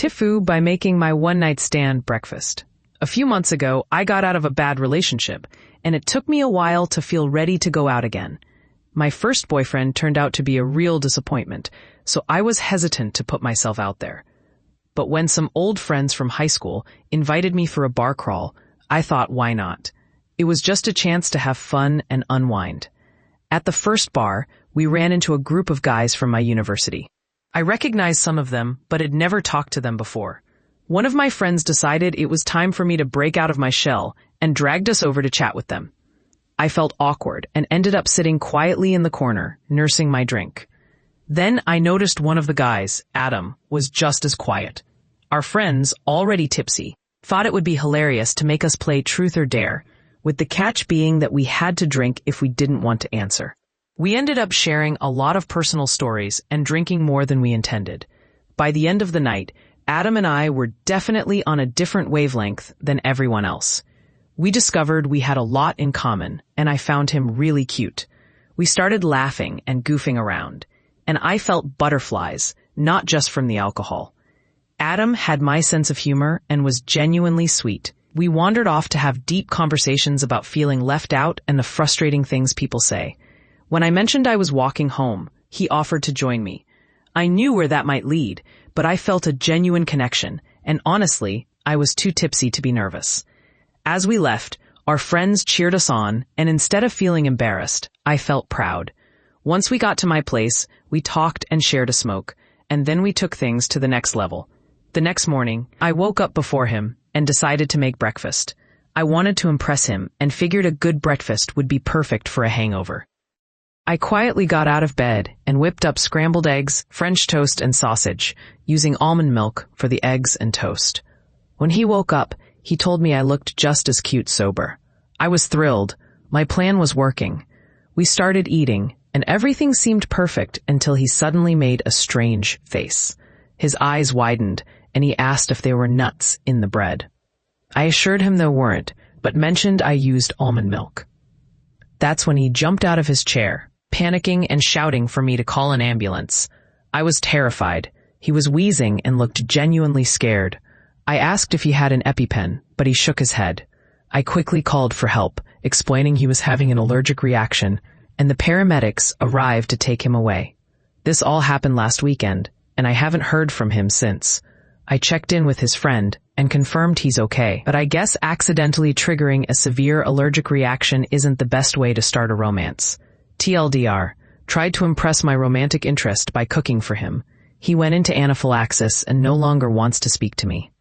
Tifu by making my one-night stand breakfast. A few months ago, I got out of a bad relationship, and it took me a while to feel ready to go out again. My first boyfriend turned out to be a real disappointment, so I was hesitant to put myself out there. But when some old friends from high school invited me for a bar crawl, I thought, why not? It was just a chance to have fun and unwind. At the first bar, we ran into a group of guys from my university. I recognized some of them, but had never talked to them before. One of my friends decided it was time for me to break out of my shell and dragged us over to chat with them. I felt awkward and ended up sitting quietly in the corner, nursing my drink. Then I noticed one of the guys, Adam, was just as quiet. Our friends, already tipsy, thought it would be hilarious to make us play truth or dare, with the catch being that we had to drink if we didn't want to answer. We ended up sharing a lot of personal stories and drinking more than we intended. By the end of the night, Adam and I were definitely on a different wavelength than everyone else. We discovered we had a lot in common, and I found him really cute. We started laughing and goofing around, and I felt butterflies, not just from the alcohol. Adam had my sense of humor and was genuinely sweet. We wandered off to have deep conversations about feeling left out and the frustrating things people say. When I mentioned I was walking home, he offered to join me. I knew where that might lead, but I felt a genuine connection, and honestly, I was too tipsy to be nervous. As we left, our friends cheered us on, and instead of feeling embarrassed, I felt proud. Once we got to my place, we talked and shared a smoke, and then we took things to the next level. The next morning, I woke up before him and decided to make breakfast. I wanted to impress him and figured a good breakfast would be perfect for a hangover. I quietly got out of bed and whipped up scrambled eggs, French toast, and sausage, using almond milk for the eggs and toast. When he woke up, he told me I looked just as cute sober. I was thrilled. My plan was working. We started eating, and everything seemed perfect until he suddenly made a strange face. His eyes widened, and he asked if there were nuts in the bread. I assured him there weren't, but mentioned I used almond milk. That's when he jumped out of his chair, panicking and shouting for me to call an ambulance. I was terrified. He was wheezing and looked genuinely scared. I asked if he had an EpiPen, but he shook his head. I quickly called for help, explaining he was having an allergic reaction, and the paramedics arrived to take him away. This all happened last weekend, and I haven't heard from him since. I checked in with his friend and confirmed he's okay, but I guess accidentally triggering a severe allergic reaction isn't the best way to start a romance. TLDR, tried to impress my romantic interest by cooking for him. He went into anaphylaxis and no longer wants to speak to me.